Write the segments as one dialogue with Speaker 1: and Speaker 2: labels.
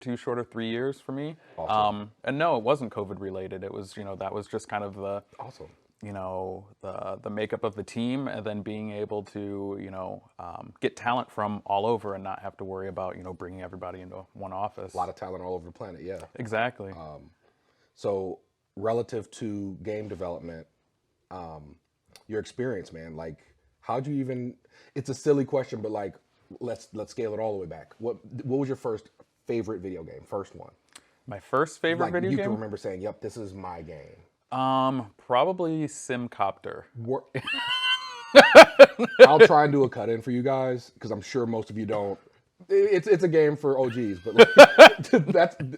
Speaker 1: too short of 3 years for me.
Speaker 2: Awesome.
Speaker 1: And no, it wasn't COVID related. It was, that was just kind of
Speaker 2: Awesome.
Speaker 1: the makeup of the team, and then being able to, get talent from all over and not have to worry about, bringing everybody into one office.
Speaker 2: A lot of talent all over the planet, yeah.
Speaker 1: Exactly.
Speaker 2: So relative to game development, your experience, man, like how'd you even, it's a silly question, but like, let's scale it all the way back. What was your first favorite video game? First one.
Speaker 1: My first favorite
Speaker 2: Like
Speaker 1: video
Speaker 2: you
Speaker 1: game?
Speaker 2: can remember saying, yep, this is my game.
Speaker 1: Probably Simcopter.
Speaker 2: I'll try and do a cut in for you guys because I'm sure most of you don't. It's a game for OGs, but like,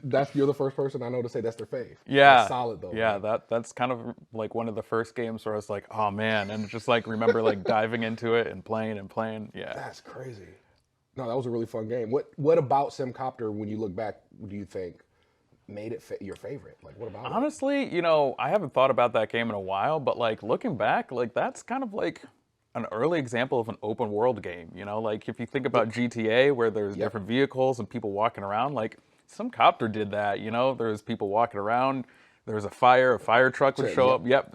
Speaker 2: that's you're the first person I know to say that's their fave.
Speaker 1: Yeah,
Speaker 2: That's solid though.
Speaker 1: yeah.
Speaker 2: Man.
Speaker 1: That's kind of like one of the first games where I was like, oh man, and just like remember like diving into it and playing and playing. Yeah,
Speaker 2: That's crazy. No, that was a really fun game. What about Simcopter, when you look back, do you think made it your favorite? Like, what about it?
Speaker 1: honestly, I haven't thought about that game in a while, but like looking back, like that's kind of like an early example of an open world game. Like if you think about GTA, where there's different vehicles and people walking around, like Simcopter did that. There's people walking around. There was a fire truck would show up. Yep.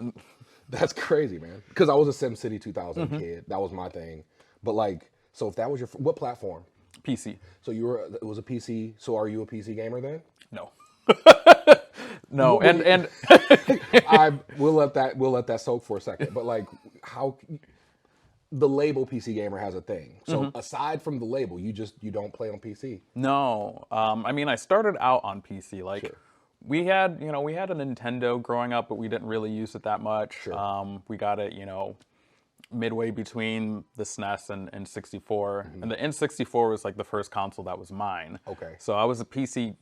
Speaker 2: That's crazy, man. Because I was a SimCity 2000 kid. That was my thing. But like, so if that was your, what platform?
Speaker 1: PC.
Speaker 2: So it was a PC. So are you a PC gamer then?
Speaker 1: No. No, and
Speaker 2: we'll let that soak for a second. But like, how the label PC gamer has a thing. So aside from the label, you don't play on PC.
Speaker 1: no. I mean, I started out on PC. Like,
Speaker 2: Sure.
Speaker 1: we had a Nintendo growing up, but we didn't really use it that much.
Speaker 2: Sure.
Speaker 1: We got it, midway between the SNES and N64, and the N64 was like the first console that was mine.
Speaker 2: Okay.
Speaker 1: So I was a PC,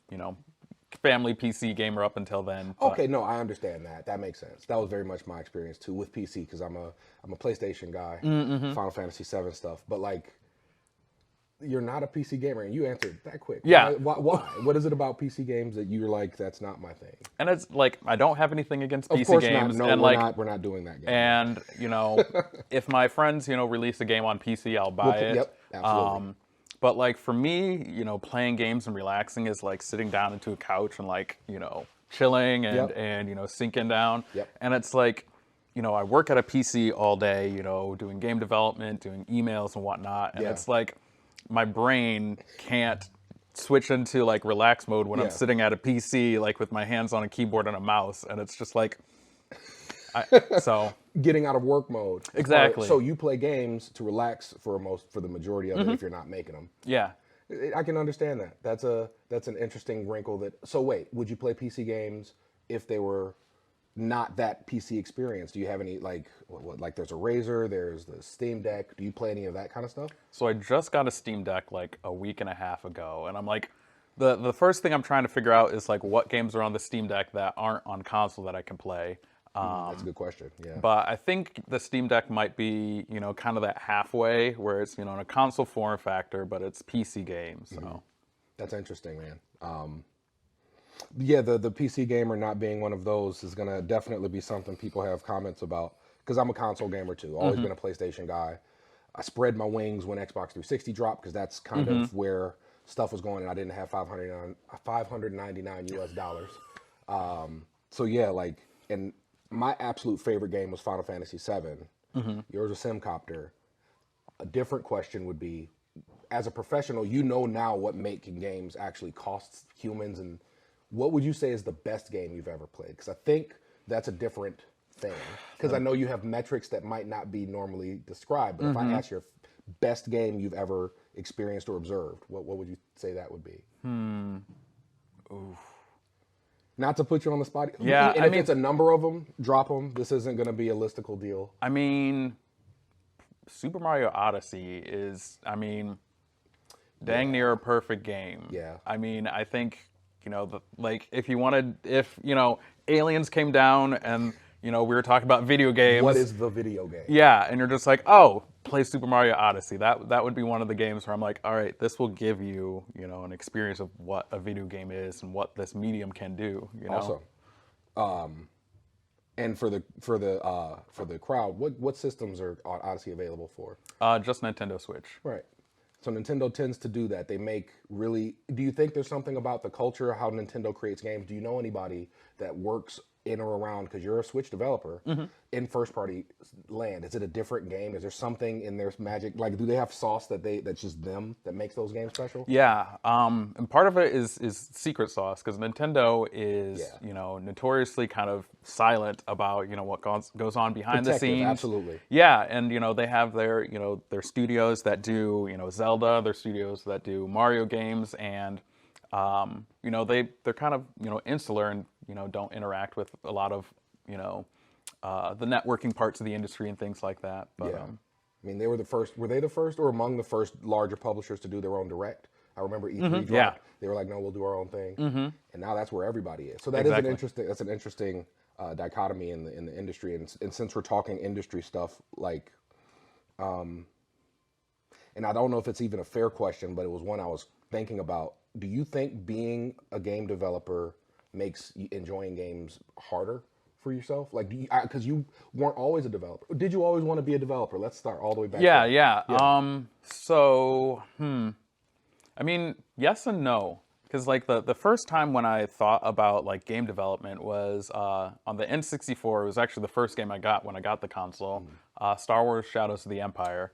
Speaker 1: family PC gamer up until then. But
Speaker 2: Okay, no, I understand that. That makes sense. That was very much my experience too with PC because I'm a PlayStation guy, Final Fantasy VII stuff. But like, you're not a PC gamer, and you answered that quick.
Speaker 1: Yeah.
Speaker 2: Why? What is it about PC games that you're like, that's not my thing?
Speaker 1: And it's like, I don't have anything against
Speaker 2: Of
Speaker 1: PC
Speaker 2: course
Speaker 1: games.
Speaker 2: not. No,
Speaker 1: and
Speaker 2: we're not doing that game.
Speaker 1: And, if my friends, release a game on PC, I'll buy it.
Speaker 2: Yep, absolutely.
Speaker 1: But like for me, playing games and relaxing is like sitting down into a couch and like, chilling and,
Speaker 2: Yep.
Speaker 1: and sinking down.
Speaker 2: Yep.
Speaker 1: And it's like, I work at a PC all day, doing game development, doing emails and whatnot. And
Speaker 2: Yeah.
Speaker 1: it's like my brain can't switch into like relax mode when
Speaker 2: Yeah.
Speaker 1: I'm sitting at a PC, like with my hands on a keyboard and a mouse. And it's just like, so
Speaker 2: Getting out of work mode.
Speaker 1: Exactly.
Speaker 2: So you play games to relax for the majority of it if you're not making them.
Speaker 1: yeah.
Speaker 2: I can understand that. That's an interesting wrinkle. So wait, would you play PC games if they were not that PC experience? Do you have any like there's a Razer, there's the Steam Deck. Do you play any of that kind of stuff?
Speaker 1: So I just got a Steam Deck like a week and a half ago, and I'm like, the first thing I'm trying to figure out is like what games are on the Steam Deck that aren't on console that I can play.
Speaker 2: That's a good question. Yeah.
Speaker 1: But I think the Steam Deck might be, kind of that halfway where it's, in a console form factor, but it's PC games. So
Speaker 2: That's interesting, man. Yeah, the PC gamer not being one of those is going to definitely be something people have comments about, because I'm a console gamer too. Always been a PlayStation guy. I spread my wings when Xbox 360 dropped because that's kind of where stuff was going, and I didn't have 599 US dollars. So yeah, like, and my absolute favorite game was Final Fantasy VII. Yours was Simcopter. A different question would be, as a professional, now what making games actually costs humans, and what would you say is the best game you've ever played? Because I think that's a different thing. Because I know you have metrics that might not be normally described, but if I ask your best game you've ever experienced or observed, what would you say that would be?
Speaker 1: Oof.
Speaker 2: Not to put you on the spot.
Speaker 1: Yeah,
Speaker 2: and
Speaker 1: I
Speaker 2: if
Speaker 1: mean,
Speaker 2: it's a number of them, drop them. This isn't going to be a listicle deal.
Speaker 1: I mean, Super Mario Odyssey is, dang near a perfect game.
Speaker 2: Yeah.
Speaker 1: I mean, I think, like if aliens came down and, we were talking about video games.
Speaker 2: What is the video game?
Speaker 1: Yeah, and you're just like, oh, play Super Mario Odyssey. That would be one of the games where I'm like, all right, this will give you, an experience of what a video game is and what this medium can do.
Speaker 2: Awesome. And for the crowd, what systems are on Odyssey available for?
Speaker 1: Just Nintendo Switch.
Speaker 2: Right. So Nintendo tends to do that. They make really. Do you think there's something about the culture, how Nintendo creates games? Do you know anybody that works in or around, because you're a Switch developer, in first party land? Is it a different game? Is there something in their magic? Like, do they have sauce that's just them that makes those games special?
Speaker 1: Yeah, and part of it is secret sauce because Nintendo is
Speaker 2: Yeah.
Speaker 1: notoriously kind of silent about what goes on behind the
Speaker 2: Protective,
Speaker 1: scenes.
Speaker 2: absolutely.
Speaker 1: Yeah, and they have their studios that do Zelda, their studios that do Mario games, and they're kind of insular and don't interact with a lot of the networking parts of the industry and things like that. But
Speaker 2: Yeah. I mean, they were the first. Were they the first or among the first larger publishers to do their own direct? I remember E3 dropped.
Speaker 1: yeah.
Speaker 2: They were like, "No, we'll do our own thing," and now that's where everybody is. So
Speaker 1: Exactly.
Speaker 2: That's an interesting dichotomy in the industry. And since we're talking industry stuff, like, and I don't know if it's even a fair question, but it was one I was thinking about. Do you think being a game developer makes enjoying games harder for yourself? Like, because you weren't always a developer. Did you always want to be a developer? Let's start all the way back.
Speaker 1: Yeah,
Speaker 2: there.
Speaker 1: yeah. So, I mean, yes and no. Because like the first time when I thought about like game development was on the N64. It was actually the first game I got when I got the console. Star Wars: Shadows of the Empire.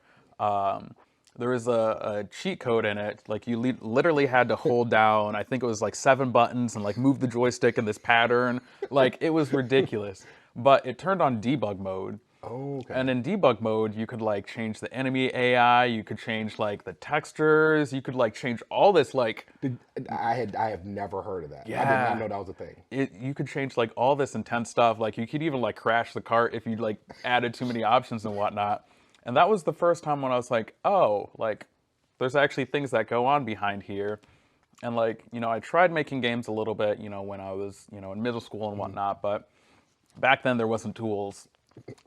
Speaker 1: There was a cheat code in it. Like you literally had to hold down, I think it was like 7 buttons and like move the joystick in this pattern. Like it was ridiculous. But it turned on debug mode.
Speaker 2: Oh, okay.
Speaker 1: And in debug mode, you could like change the enemy AI, you could change like the textures, you could like change all this like
Speaker 2: I have never heard of that. I did
Speaker 1: Yeah.
Speaker 2: not know that was a thing.
Speaker 1: you could change like all this intense stuff. Like you could even like crash the cart if you like added too many options and whatnot. And that was the first time when I was like, oh, like there's actually things that go on behind here. And like, I tried making games a little bit, when I was, in middle school and whatnot, but back then there wasn't tools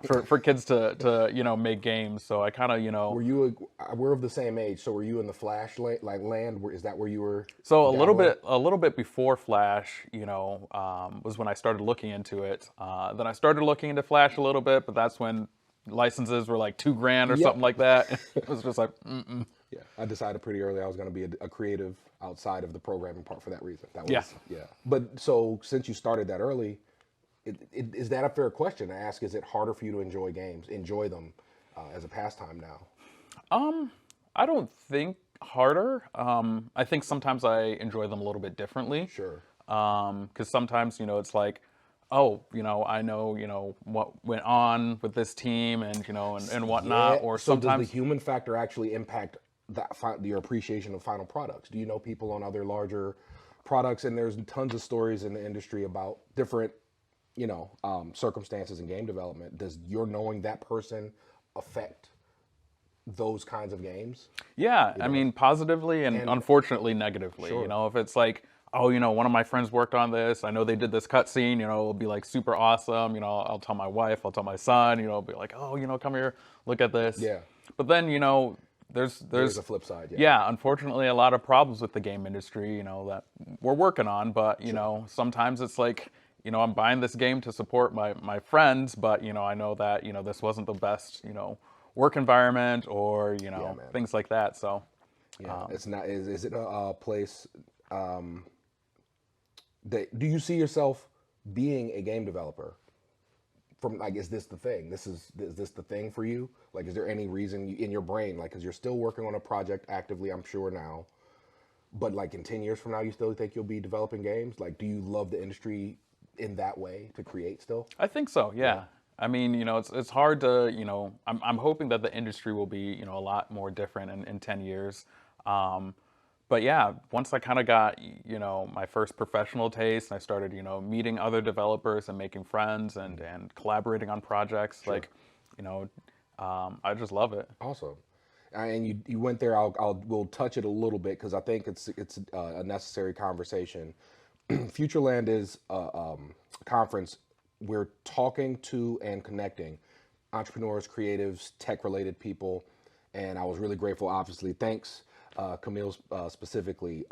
Speaker 1: for kids to make games. So I kind of,
Speaker 2: We're of the same age, so were you in the Flash land? Is that where you were?
Speaker 1: So
Speaker 2: dabbling?
Speaker 1: a little bit before Flash, was when I started looking into it. Then I started looking into Flash a little bit, but that's when licenses were like $2,000 or
Speaker 2: Yep.
Speaker 1: something like that. It was just like,
Speaker 2: Yeah, I decided pretty early I was going to be a creative outside of the programming part for that reason. That was,
Speaker 1: Yeah.
Speaker 2: yeah. But so since you started that early, is that a fair question to ask? Is it harder for you to enjoy them as a pastime now?
Speaker 1: I don't think harder. I think sometimes I enjoy them a little bit differently.
Speaker 2: Sure.
Speaker 1: Because sometimes, it's like, oh, I know, what went on with this team and, and whatnot. Or
Speaker 2: so
Speaker 1: sometimes
Speaker 2: does the human factor actually impact your appreciation of final products? Do you know people on other larger products? And there's tons of stories in the industry about different, circumstances in game development. Does your knowing that person affect those kinds of games?
Speaker 1: Yeah, I mean, positively and unfortunately negatively.
Speaker 2: Sure.
Speaker 1: If it's like, oh, one of my friends worked on this. I know they did this cutscene. It'll be like super awesome. I'll tell my wife, I'll tell my son. I'll be like, oh, come here, look at this.
Speaker 2: Yeah.
Speaker 1: But then, there's
Speaker 2: a flip side. Yeah.
Speaker 1: yeah, unfortunately, a lot of problems with the game industry. That we're working on. But sometimes it's like, I'm buying this game to support my friends, but I know that this wasn't the best work environment or
Speaker 2: man.
Speaker 1: things like that. So
Speaker 2: Yeah. It's not. Is it a place? Do you see yourself being a game developer? From like, is this the thing? Is this the thing for you? Like, is there any reason in your brain, like, because you're still working on a project actively, I'm sure now, but like in 10 years from now, you still think you'll be developing games? Like, do you love the industry in that way to create still?
Speaker 1: I think so. Yeah. I mean, it's hard to I'm hoping that the industry will be a lot more different in 10 years. But yeah, once I kind of got, my first professional taste and I started, meeting other developers and making friends and collaborating on projects, like, I just love it.
Speaker 2: Awesome. And you went there. We'll touch it a little bit because I think it's a necessary conversation. Futureland is a conference. We're talking to and connecting entrepreneurs, creatives, tech-related people, and I was really grateful. Obviously, thanks, Camille, specifically,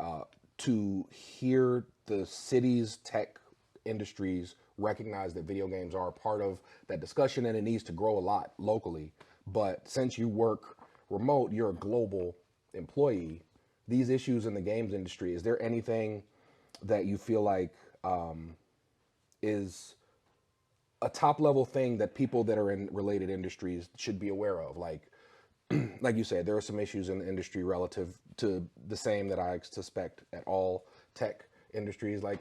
Speaker 2: to hear the city's tech industries recognize that video games are a part of that discussion, and it needs to grow a lot locally. But since you work remote, you're a global employee, these issues in the games industry, is there anything that you feel like is a top level thing that people that are in related industries should be aware of? Like you said, there are some issues in the industry relative to the same that I suspect at all tech industries, like,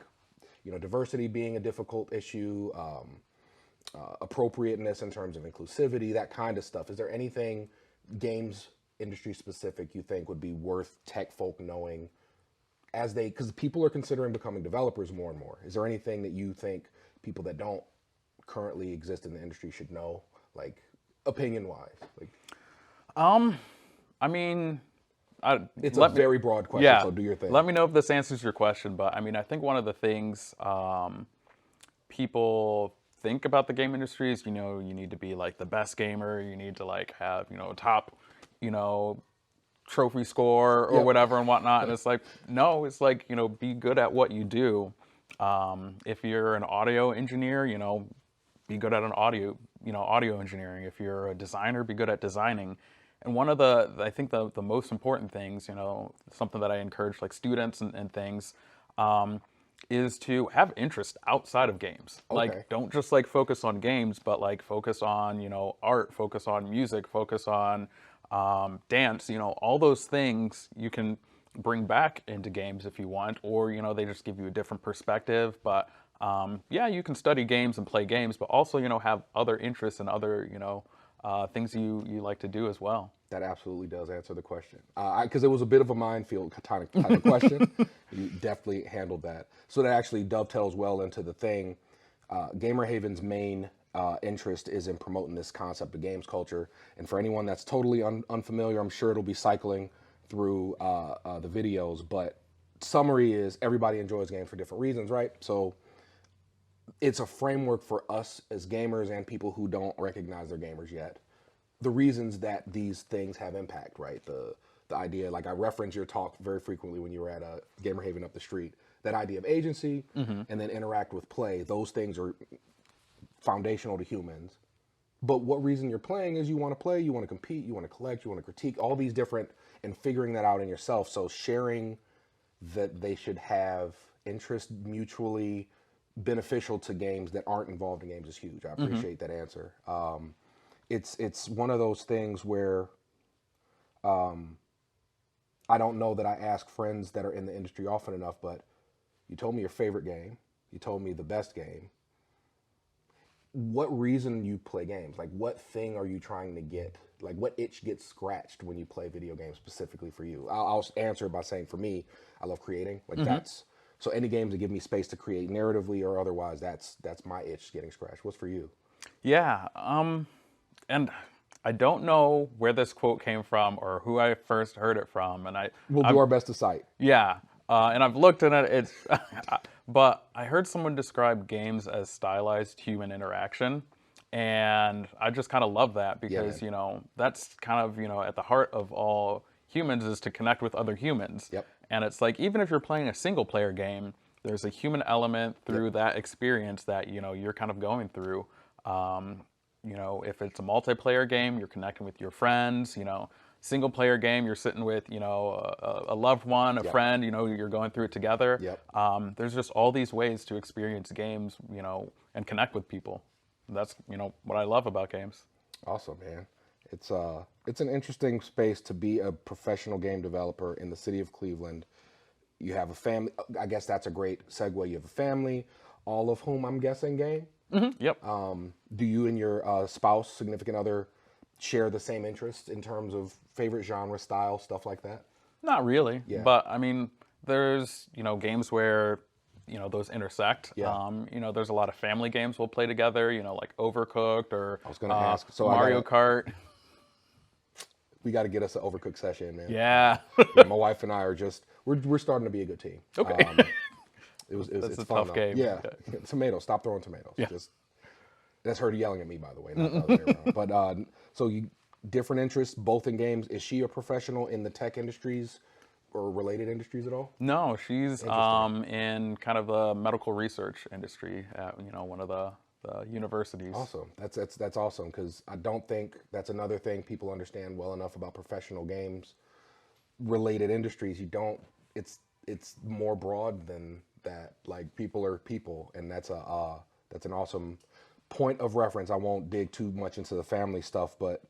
Speaker 2: diversity being a difficult issue, appropriateness in terms of inclusivity, that kind of stuff. Is there anything games industry specific you think would be worth tech folk knowing because people are considering becoming developers more and more? Is there anything that you think people that don't currently exist in the industry should know, like opinion wise?
Speaker 1: I mean,
Speaker 2: It's a very broad question,
Speaker 1: yeah.
Speaker 2: so do your thing.
Speaker 1: Let me know if this answers your question, but I mean, I think one of the things people think about the game industry is, you need to be like the best gamer, you need to like have, top, trophy score or whatever and whatnot. And it's like, no, it's like, be good at what you do. If you're an audio engineer, be good at audio engineering. If you're a designer, be good at designing. And one of I think the most important things, something that I encourage like students and things, is to have interest outside of games.
Speaker 2: Okay.
Speaker 1: Like, don't just like focus on games, but like focus on, art, focus on music, focus on dance, all those things you can bring back into games if you want, or, they just give you a different perspective. But yeah, you can study games and play games, but also, have other interests and other, things you like to do as well.
Speaker 2: That absolutely does answer the question. Because it was a bit of a minefield type of question. You definitely handled that. So that actually dovetails well into the thing. Gamer Haven's main interest is in promoting this concept of games culture. And for anyone that's totally unfamiliar, I'm sure it'll be cycling through the videos. But summary is everybody enjoys games for different reasons, right? So it's a framework for us as gamers and people who don't recognize they're gamers yet. The reasons that these things have impact, right? The idea, like I reference your talk very frequently when you were at a Gamer Haven up the street, that idea of agency and then interact with play. Those things are foundational to humans. But what reason you're playing is you want to play, you want to compete, you want to collect, you want to critique, all these different, and figuring that out in yourself. So sharing that they should have interest mutually beneficial to games that aren't involved in games is huge. I appreciate that answer. It's one of those things where I don't know that I ask friends that are in the industry often enough, but you told me your favorite game. You told me the best game. What reason you play games? Like, what thing are you trying to get? Like, what itch gets scratched when you play video games specifically for you? I'll answer it by saying, for me, I love creating. Like so any games that give me space to create narratively or otherwise, that's my itch getting scratched. What's for you?
Speaker 1: Yeah. And I don't know where this quote came from or who I first heard it from, and
Speaker 2: We'll do our best to cite.
Speaker 1: Yeah, and I've looked at it. It's, but I heard someone describe games as stylized human interaction, and I just kind of love that because that's kind of at the heart of all humans is to connect with other humans.
Speaker 2: Yep.
Speaker 1: And it's like even if you're playing a single player game, there's a human element through that experience that you're kind of going through. If it's a multiplayer game, you're connecting with your friends. Single player game, you're sitting with a loved one, a friend. You're going through it together.
Speaker 2: Yep.
Speaker 1: There's just all these ways to experience games, and connect with people. That's what I love about games.
Speaker 2: Awesome, man. It's an interesting space to be a professional game developer in the city of Cleveland. You have a family. I guess that's a great segue. You have a family, all of whom I'm guessing game.
Speaker 1: Yep.
Speaker 2: Do you and your spouse, significant other, share the same interests in terms of favorite genre, style, stuff like that?
Speaker 1: Not really.
Speaker 2: Yeah.
Speaker 1: But I mean, there's games where those intersect.
Speaker 2: Yeah.
Speaker 1: There's a lot of family games we'll play together. Like Overcooked or
Speaker 2: I was going to ask. So
Speaker 1: Mario Kart.
Speaker 2: We got to get us an Overcooked session, man.
Speaker 1: Yeah.
Speaker 2: Yeah, my wife and I are we're starting to be a good team.
Speaker 1: Okay.
Speaker 2: It's
Speaker 1: a
Speaker 2: fun,
Speaker 1: tough
Speaker 2: though.
Speaker 1: game.
Speaker 2: Yeah.
Speaker 1: Okay.
Speaker 2: Tomatoes. Stop throwing tomatoes.
Speaker 1: Yeah.
Speaker 2: That's her yelling at me, by the way, not the other way around. But so you different interests, both in games. Is she a professional in the tech industries or related industries at all?
Speaker 1: No, she's in kind of the medical research industry at one of the universities.
Speaker 2: Awesome. That's awesome because I don't think that's another thing people understand well enough about professional games related industries, you don't. It's more broad than that. Like people are people, and that's an awesome point of reference. I won't dig too much into the family stuff, but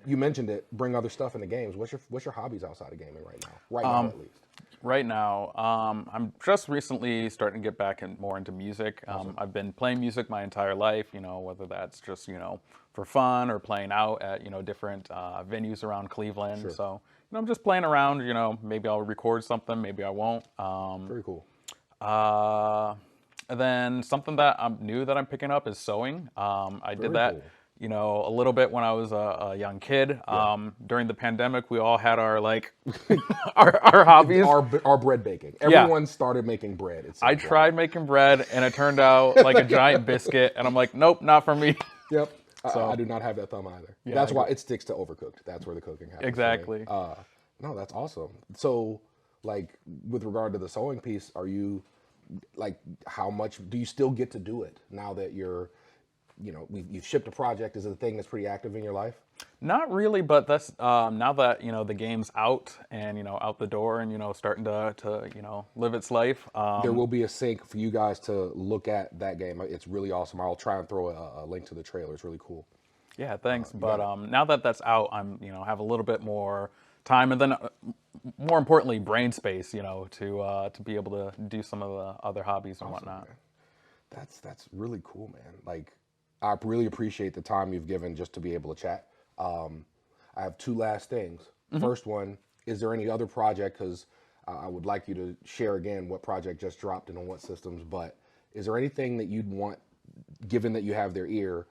Speaker 2: you mentioned it. Bring other stuff into games. What's your hobbies outside of gaming right now? Right now, at least.
Speaker 1: Right now, I'm just recently starting to get back more into music.
Speaker 2: Awesome.
Speaker 1: I've been playing music my entire life, whether that's just, for fun or playing out at, different venues around Cleveland.
Speaker 2: Sure.
Speaker 1: So, I'm just playing around, maybe I'll record something, maybe I won't.
Speaker 2: Very cool.
Speaker 1: Uh, and then something that I'm new that I'm picking up is sewing. I did
Speaker 2: Very
Speaker 1: that,
Speaker 2: cool.
Speaker 1: a little bit when I was a young kid.
Speaker 2: Yeah.
Speaker 1: During the pandemic, we all had our like our hobbies.
Speaker 2: Our bread baking.
Speaker 1: Yeah.
Speaker 2: Everyone started making bread. It
Speaker 1: I
Speaker 2: seems like.
Speaker 1: tried making bread and it turned out like a giant biscuit, and I'm like, nope, not for me.
Speaker 2: Yep.
Speaker 1: So-
Speaker 2: I do not have that thumb either.
Speaker 1: Yeah,
Speaker 2: That's
Speaker 1: I
Speaker 2: why it sticks to overcooked. That's where the cooking happens. for me.
Speaker 1: Exactly.
Speaker 2: No, that's awesome. So, like, with regard to the sewing piece, are you, like, how much do you still get to do it now that you're, you've shipped a project? Is it a thing that's pretty active in your life?
Speaker 1: Not really, but that's now that the game's out and out the door and starting to live its life.
Speaker 2: There will be a sync for you guys to look at that game. It's really awesome. I'll try and throw a link to the trailer. It's really cool.
Speaker 1: Yeah, thanks. But now that that's out, I'm have a little bit more time, and then more importantly, brain space. To be able to do some of the other hobbies and whatnot.
Speaker 2: Man. That's really cool, man. Like, I really appreciate the time you've given just to be able to chat. I have two last things. First one, is there any other project? Because I would like you to share again what project just dropped and on what systems. But is there anything that you'd want, given that you have their ear,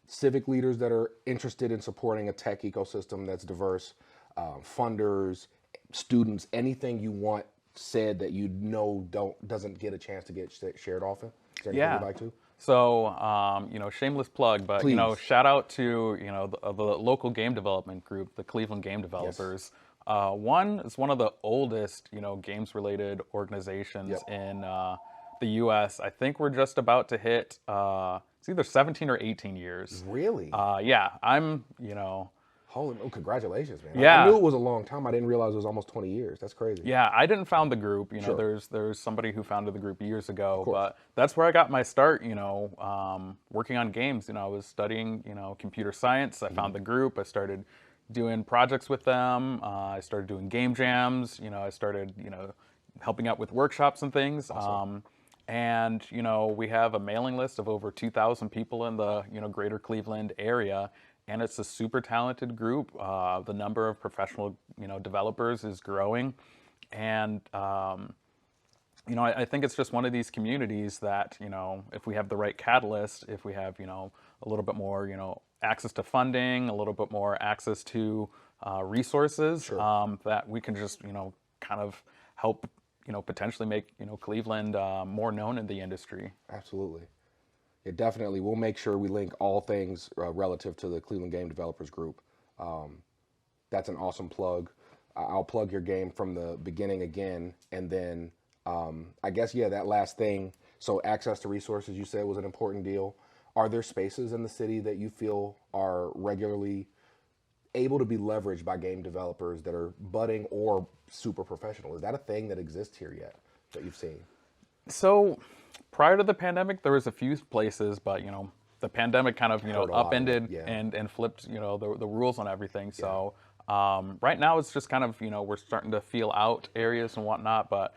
Speaker 2: civic leaders that are interested in supporting a tech ecosystem that's diverse, funders, students, anything you want said that doesn't get a chance to get shared often? Is there anything you'd like to?
Speaker 1: So, shameless plug, but
Speaker 2: Please.
Speaker 1: shout out to the local game development group, the Cleveland Game Developers. One is one of the oldest games related organizations in the U.S. I think we're just about to hit it's either 17 or 18 years.
Speaker 2: Really?
Speaker 1: Yeah, I'm
Speaker 2: congratulations, man.
Speaker 1: Yeah.
Speaker 2: I knew it was a long time. I didn't realize it was almost 20 years. That's crazy.
Speaker 1: Yeah, I didn't found the group.
Speaker 2: Sure.
Speaker 1: There's somebody who founded the group years ago, but that's where I got my start. Working on games. I was studying computer science. I found the group. I started doing projects with them. I started doing game jams. I started helping out with workshops and things.
Speaker 2: Awesome.
Speaker 1: And we have a mailing list of over 2,000 people in the greater Cleveland area. And it's a super talented group. The number of professional, developers is growing, and I think it's just one of these communities that if we have the right catalyst, if we have a little bit more access to funding, a little bit more access to resources, that we can just kind of help potentially make Cleveland more known in the industry.
Speaker 2: Absolutely. Yeah, definitely. We'll make sure we link all things relative to the Cleveland Game Developers Group. That's an awesome plug. I'll plug your game from the beginning again. And then I guess, that last thing. So access to resources, you said, was an important deal. Are there spaces in the city that you feel are regularly able to be leveraged by game developers that are budding or super professional? Is that a thing that exists here yet that you've seen?
Speaker 1: So prior to the pandemic, there was a few places, but the pandemic kind of upended and flipped the rules on everything. So right now it's just kind of we're starting to feel out areas and whatnot. But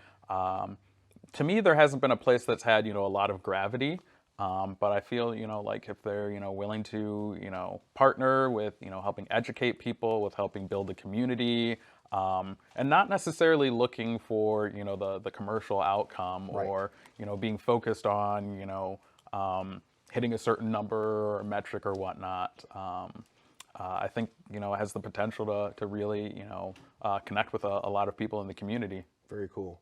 Speaker 1: to me, there hasn't been a place that's had a lot of gravity. But I feel like if they're willing to partner with helping educate people, with helping build a community. And not necessarily looking for the commercial outcome or being focused on hitting a certain number or metric or whatnot. I think it has the potential to really connect with a lot of people in the community.
Speaker 2: Very cool.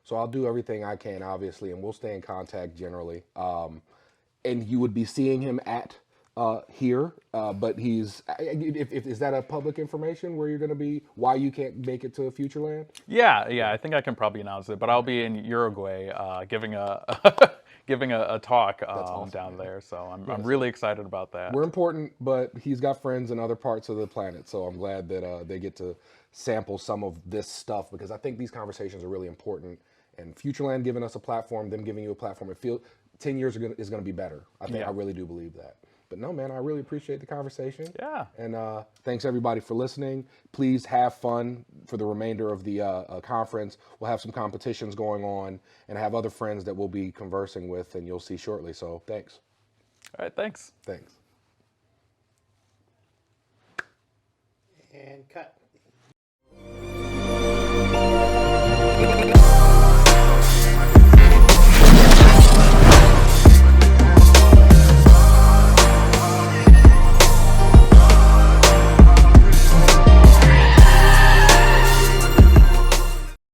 Speaker 2: So I'll do everything I can, obviously, and we'll stay in contact generally. And you would be seeing him at here, but he's. Is that a public information where you're going to be? Why you can't make it to Futureland?
Speaker 1: Yeah. I think I can probably announce it, but I'll be in Uruguay giving a giving a talk
Speaker 2: awesome,
Speaker 1: down there. So I'm really excited about that.
Speaker 2: We're important, but he's got friends in other parts of the planet, so I'm glad that they get to sample some of this stuff, because I think these conversations are really important. And Futureland giving us a platform, them giving you a platform, it feels 10 years is going to be better. I think I really do believe that. But no, man, I really appreciate the conversation.
Speaker 1: Yeah.
Speaker 2: And thanks everybody for listening. Please have fun for the remainder of the conference. We'll have some competitions going on and have other friends that we'll be conversing with, and you'll see shortly. So thanks.
Speaker 1: All right, thanks.
Speaker 2: Thanks.
Speaker 3: And cut.